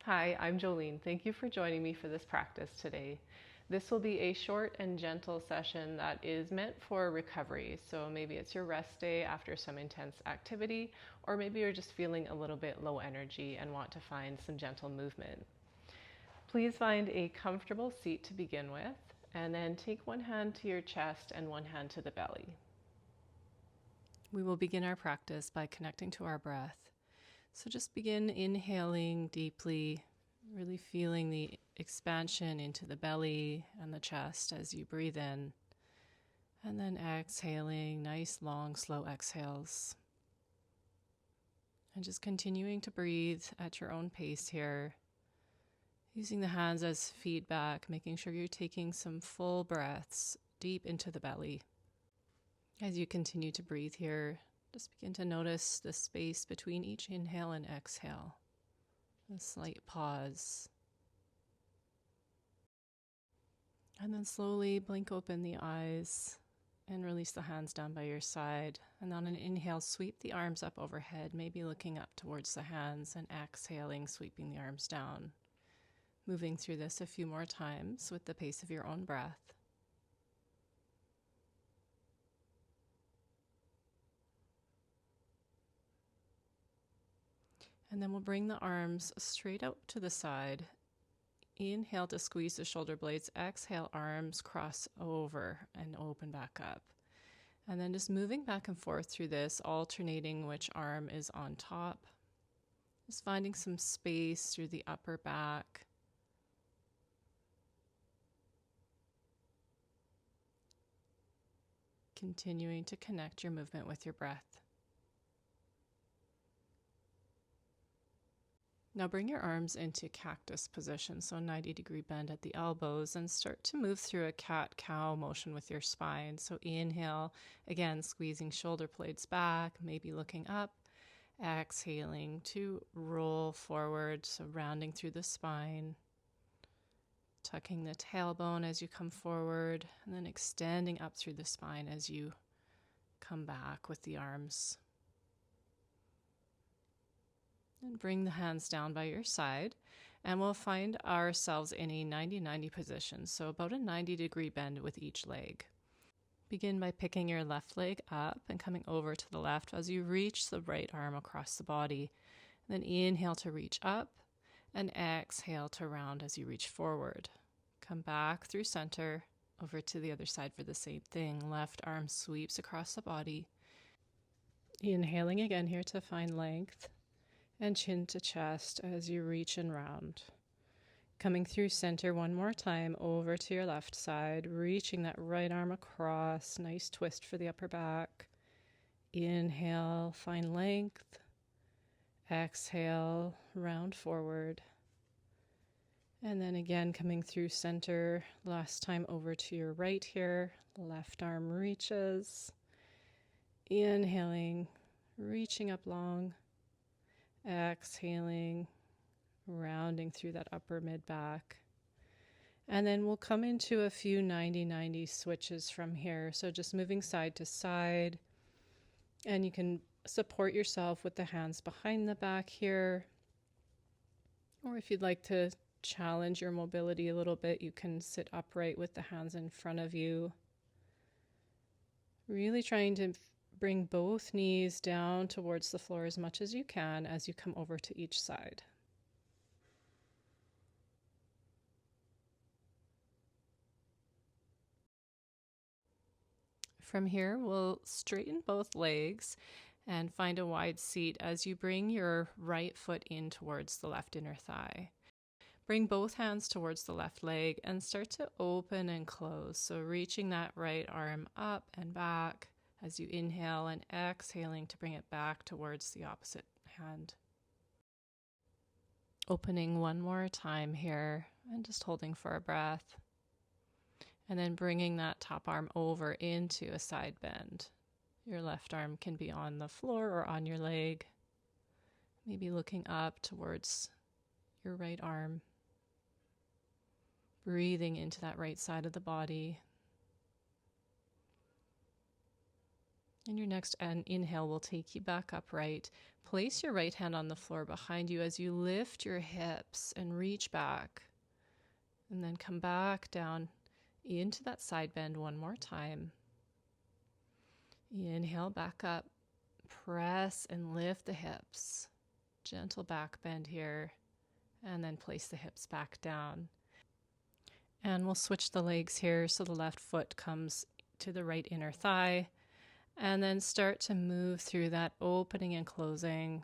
Hi, I'm Jolene. Thank you for joining me for this practice today. This will be a short and gentle session that is meant for recovery. So maybe it's your rest day after some intense activity, or maybe you're just feeling a little bit low energy and want to find some gentle movement. Please find a comfortable seat to begin with, and then take one hand to your chest and one hand to the belly. We will begin our practice by connecting to our breath. So just begin inhaling deeply, really feeling the expansion into the belly and the chest as you breathe in. And then exhaling, nice, long, slow exhales. And just continuing to breathe at your own pace here. Using the hands as feedback, making sure you're taking some full breaths deep into the belly. As you continue to breathe here, just begin to notice the space between each inhale and exhale. A slight pause. And then slowly blink open the eyes and release the hands down by your side. And on an inhale, sweep the arms up overhead, maybe looking up towards the hands, and exhaling, sweeping the arms down. Moving through this a few more times with the pace of your own breath. And then we'll bring the arms straight out to the side. Inhale to squeeze the shoulder blades. Exhale, arms cross over and open back up. And then just moving back and forth through this, alternating which arm is on top. Just finding some space through the upper back. Continuing to connect your movement with your breath. Now bring your arms into cactus position, so 90-degree bend at the elbows, and start to move through a cat-cow motion with your spine. So inhale, again, squeezing shoulder blades back, maybe looking up. Exhaling to roll forward, so rounding through the spine. Tucking the tailbone as you come forward, and then extending up through the spine as you come back with the arms. And bring the hands down by your side, and we'll find ourselves in a 90-90 position, so about a 90-degree bend with each leg. Begin by picking your left leg up and coming over to the left as you reach the right arm across the body. Then inhale to reach up, and exhale to round as you reach forward. Come back through center, over to the other side for the same thing. Left arm sweeps across the body. Inhaling again here to find length. And chin to chest as you reach and round. Coming through center one more time, over to your left side, reaching that right arm across, nice twist for the upper back. Inhale, find length. Exhale, round forward. And then again, coming through center, last time over to your right here, left arm reaches. Inhaling, reaching up long. Exhaling, rounding through that upper mid-back. And then we'll come into a few 90-90 switches from here. So just moving side to side. And you can support yourself with the hands behind the back here. Or if you'd like to challenge your mobility a little bit, you can sit upright with the hands in front of you. Really trying to bring both knees down towards the floor as much as you can as you come over to each side. From here, we'll straighten both legs and find a wide seat as you bring your right foot in towards the left inner thigh. Bring both hands towards the left leg and start to open and close. So reaching that right arm up and back as you inhale and exhaling to bring it back towards the opposite hand. Opening one more time here and just holding for a breath. And then bringing that top arm over into a side bend. Your left arm can be on the floor or on your leg. Maybe looking up towards your right arm. Breathing into that right side of the body. And your next inhale will take you back upright. Place your right hand on the floor behind you as you lift your hips and reach back. And then come back down into that side bend one more time. Inhale back up. Press and lift the hips. Gentle back bend here. And then place the hips back down. And we'll switch the legs here so the left foot comes to the right inner thigh. And then start to move through that opening and closing,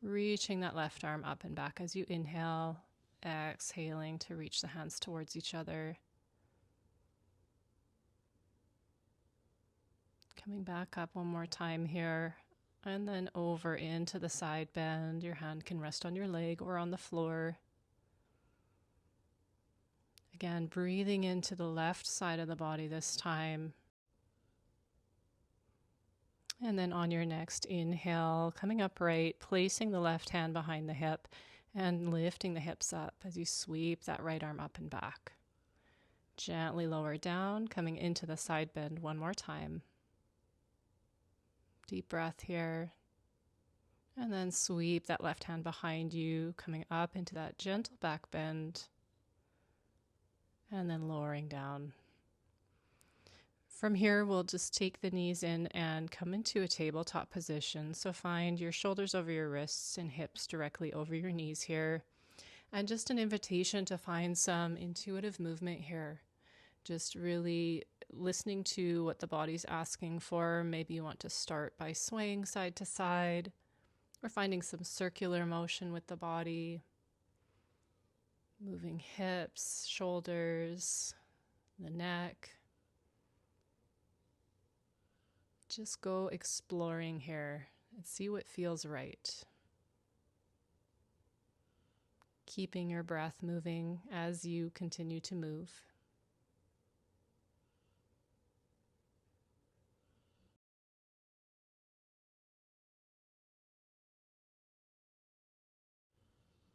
reaching that left arm up and back as you inhale, exhaling to reach the hands towards each other. Coming back up one more time here, and then over into the side bend. Your hand can rest on your leg or on the floor. Again, breathing into the left side of the body this time. And then on your next inhale, coming upright, placing the left hand behind the hip and lifting the hips up as you sweep that right arm up and back. Gently lower down, coming into the side bend one more time. Deep breath here. And then sweep that left hand behind you, coming up into that gentle back bend. And then lowering down. From here, we'll just take the knees in and come into a tabletop position. So find your shoulders over your wrists and hips directly over your knees here. And just an invitation to find some intuitive movement here. Just really listening to what the body's asking for. Maybe you want to start by swaying side to side or finding some circular motion with the body. Moving hips, shoulders, the neck. Just go exploring here and see what feels right. Keeping your breath moving as you continue to move.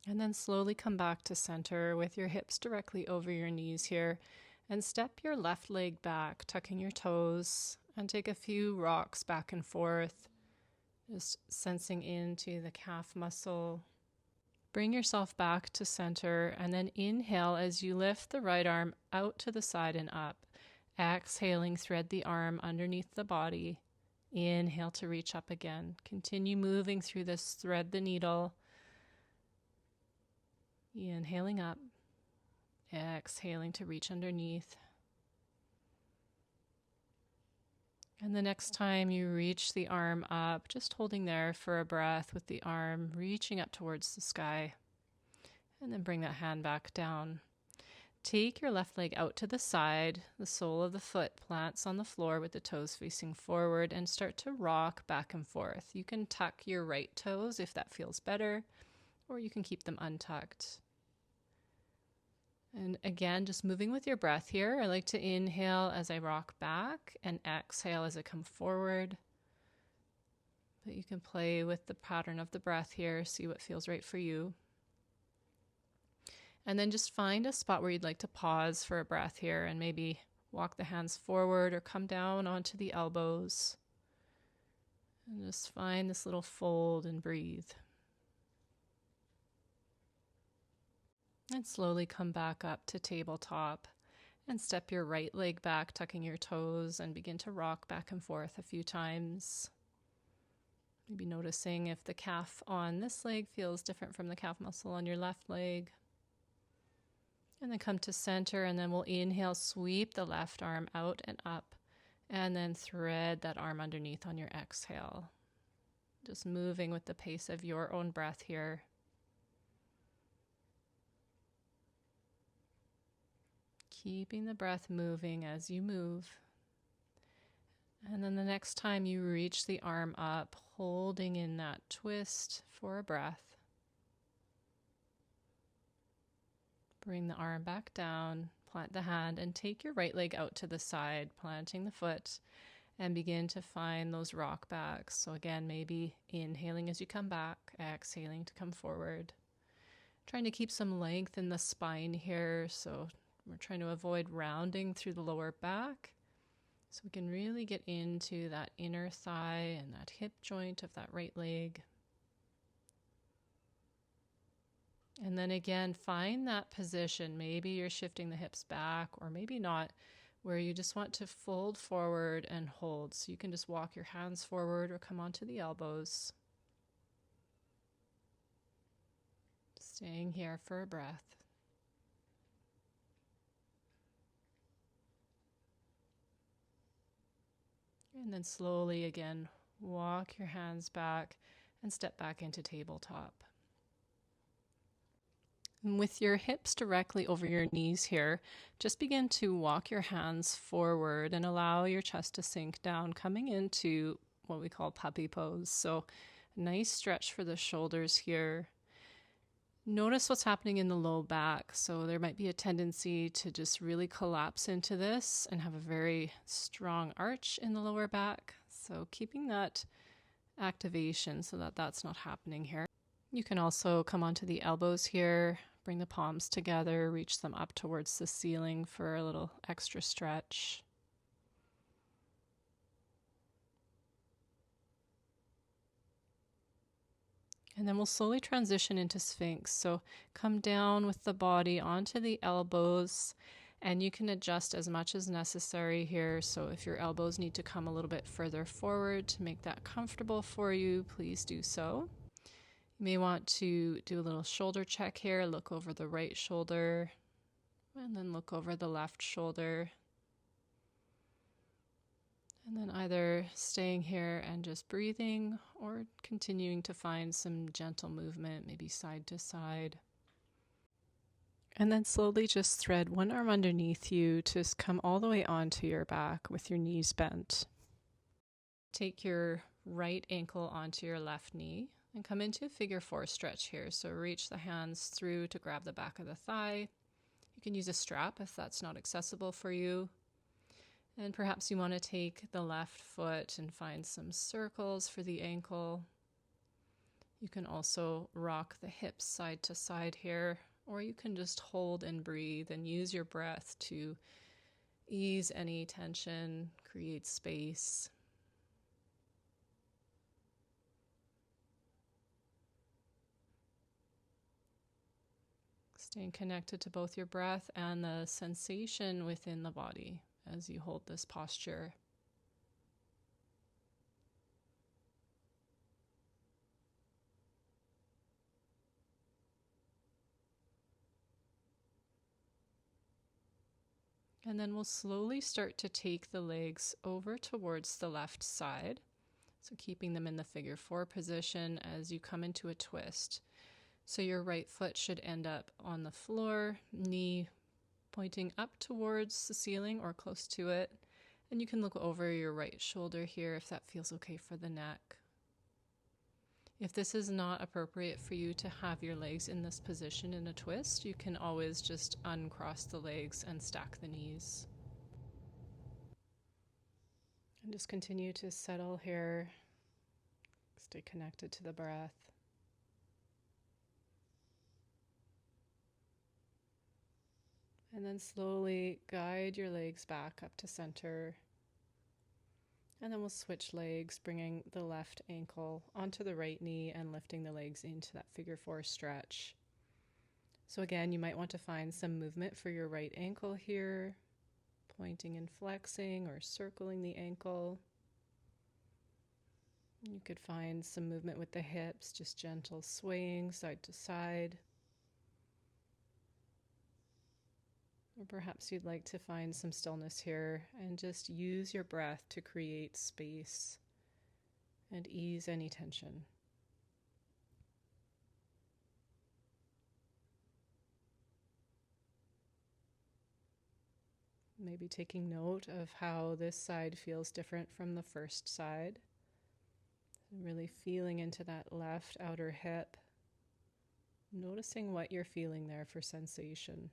And then slowly come back to center with your hips directly over your knees here. And step your left leg back, tucking your toes. And take a few rocks back and forth, just sensing into the calf muscle. Bring yourself back to center and then inhale as you lift the right arm out to the side and up. Exhaling, thread the arm underneath the body. Inhale to reach up again. Continue moving through this thread the needle. Inhaling up. Exhaling to reach underneath. And the next time you reach the arm up, just holding there for a breath with the arm reaching up towards the sky. And then bring that hand back down. Take your left leg out to the side. The sole of the foot plants on the floor with the toes facing forward and start to rock back and forth. You can tuck your right toes if that feels better, or you can keep them untucked. And again, just moving with your breath here. I like to inhale as I rock back and exhale as I come forward. But you can play with the pattern of the breath here, see what feels right for you. And then just find a spot where you'd like to pause for a breath here and maybe walk the hands forward or come down onto the elbows. And just find this little fold and breathe. And slowly come back up to tabletop and step your right leg back, tucking your toes, and begin to rock back and forth a few times. Maybe noticing if the calf on this leg feels different from the calf muscle on your left leg. And then come to center, and then we'll inhale, sweep the left arm out and up, and then thread that arm underneath on your exhale. Just moving with the pace of your own breath here. Keeping the breath moving as you move. And then the next time you reach the arm up, holding in that twist for a breath. Bring the arm back down, plant the hand, and take your right leg out to the side, planting the foot, and begin to find those rock backs. So again, maybe inhaling as you come back, exhaling to come forward. Trying to keep some length in the spine here, so we're trying to avoid rounding through the lower back. So we can really get into that inner thigh and that hip joint of that right leg. And then again, find that position. Maybe you're shifting the hips back, or maybe not, where you just want to fold forward and hold. So you can just walk your hands forward or come onto the elbows. Staying here for a breath. And then slowly again, walk your hands back and step back into tabletop. And with your hips directly over your knees here, just begin to walk your hands forward and allow your chest to sink down, coming into what we call puppy pose. So nice stretch for the shoulders here. Notice what's happening in the low back. So there might be a tendency to just really collapse into this and have a very strong arch in the lower back. So keeping that activation so that that's not happening here. You can also come onto the elbows here, bring the palms together, reach them up towards the ceiling for a little extra stretch. And then we'll slowly transition into Sphinx. So come down with the body onto the elbows, and you can adjust as much as necessary here. So if your elbows need to come a little bit further forward to make that comfortable for you, please do so. You may want to do a little shoulder check here, look over the right shoulder, and then look over the left shoulder. And then either staying here and just breathing, or continuing to find some gentle movement, maybe side to side. And then slowly just thread one arm underneath you to come all the way onto your back with your knees bent. Take your right ankle onto your left knee and come into a figure four stretch here. So reach the hands through to grab the back of the thigh. You can use a strap if that's not accessible for you. And perhaps you want to take the left foot and find some circles for the ankle. You can also rock the hips side to side here, or you can just hold and breathe and use your breath to ease any tension, create space. Staying connected to both your breath and the sensation within the body as you hold this posture. And then we'll slowly start to take the legs over towards the left side. So keeping them in the figure four position as you come into a twist. So your right foot should end up on the floor, knee pointing up towards the ceiling or close to it. And you can look over your right shoulder here if that feels okay for the neck. If this is not appropriate for you to have your legs in this position in a twist, you can always just uncross the legs and stack the knees. And just continue to settle here. Stay connected to the breath. And then slowly guide your legs back up to center. And then we'll switch legs, bringing the left ankle onto the right knee and lifting the legs into that figure four stretch. So again, you might want to find some movement for your right ankle here, pointing and flexing or circling the ankle. You could find some movement with the hips, just gentle swaying side to side. Or perhaps you'd like to find some stillness here and just use your breath to create space and ease any tension. Maybe taking note of how this side feels different from the first side. Really feeling into that left outer hip. Noticing what you're feeling there for sensation.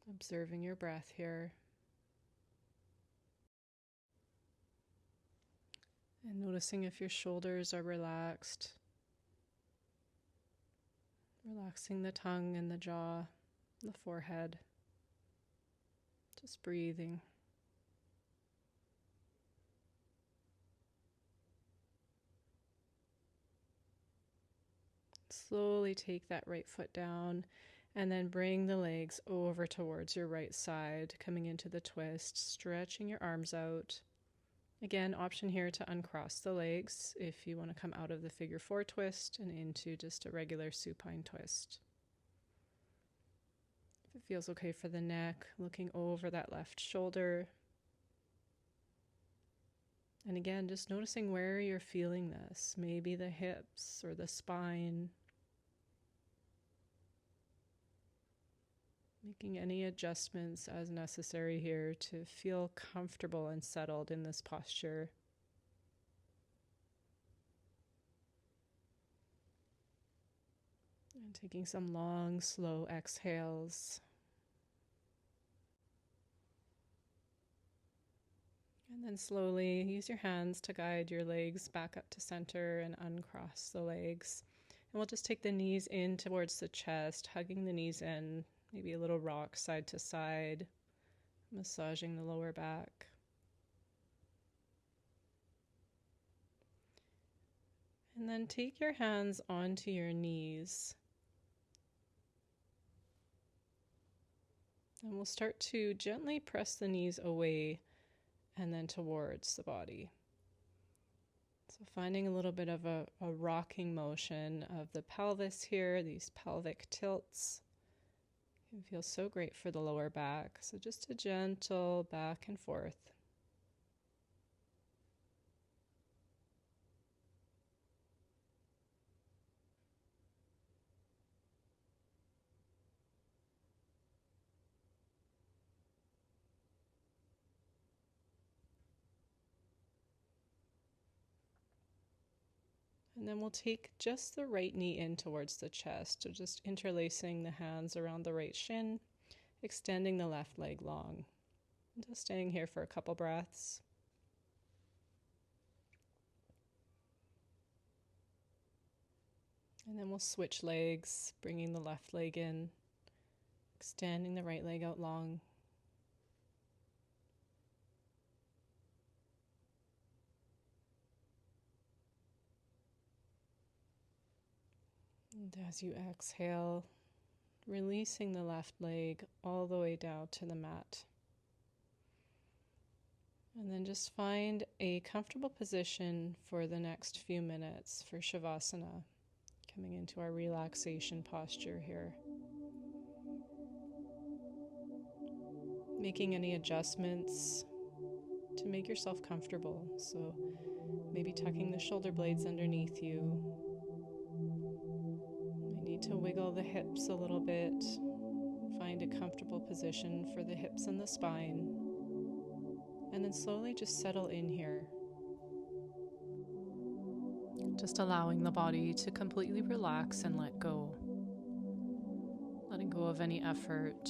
Observing your breath here. And noticing if your shoulders are relaxed. Relaxing the tongue and the jaw. the forehead. Just breathing. Slowly take that right foot down and then bring the legs over towards your right side, coming into the twist, stretching your arms out. Again, option here to uncross the legs if you want to come out of the figure 4 twist and into just a regular supine twist. If it feels okay for the neck, looking over that left shoulder. And again, just noticing where you're feeling this, maybe the hips or the spine. Making any adjustments as necessary here to feel comfortable and settled in this posture. And taking some long, slow exhales. And then slowly use your hands to guide your legs back up to center and uncross the legs. And we'll just take the knees in towards the chest, hugging the knees in. Maybe a little rock side to side, massaging the lower back. And then take your hands onto your knees. And we'll start to gently press the knees away and then towards the body. So finding a little bit of a rocking motion of the pelvis here, these pelvic tilts. Can feel so great for the lower back. So just a gentle back and forth. And then we'll take just the right knee in towards the chest. So just interlacing the hands around the right shin, extending the left leg long. And just staying here for a couple breaths. And then we'll switch legs, bringing the left leg in, extending the right leg out long. And as you exhale, releasing the left leg all the way down to the mat. And then just find a comfortable position for the next few minutes for Shavasana, coming into our relaxation posture here. Making any adjustments to make yourself comfortable. So maybe tucking the shoulder blades underneath you. Might need to wiggle the hips a little bit. Find a comfortable position for the hips and the spine. And then slowly just settle in here. Just allowing the body to completely relax and let go. Letting go of any effort.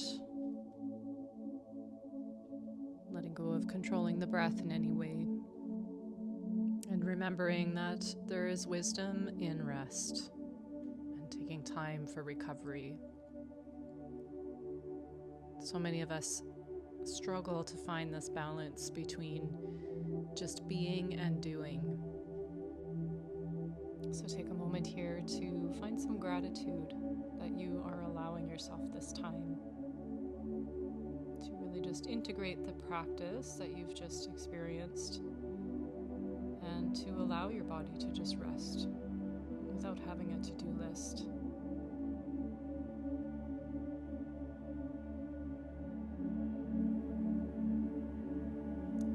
Letting go of controlling the breath in any way. And remembering that there is wisdom in rest and taking time for recovery. So many of us struggle to find this balance between just being and doing. So take a moment here to find some gratitude that you are allowing yourself this time to really just integrate the practice that you've just experienced and to allow your body to just rest without having a to-do list.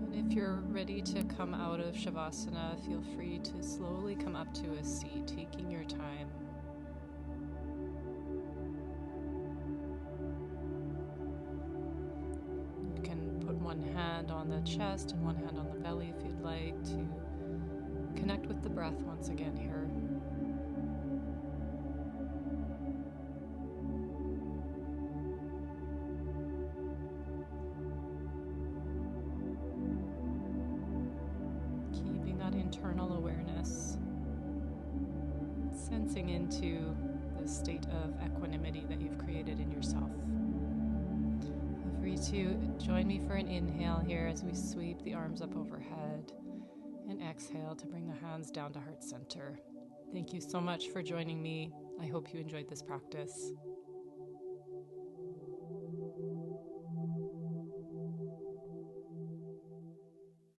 And if you're ready to come out of Shavasana, feel free to slowly come up to a seat, taking your time. You can put one hand on the chest and one hand on the belly if you'd like to connect with the breath once again here. Keeping that internal awareness, sensing into a state of equanimity that you've created in yourself. Feel free to join me for an inhale here as we sweep the arms up overhead, and exhale to bring the hands down to heart center. Thank you so much for joining me. I hope you enjoyed this practice.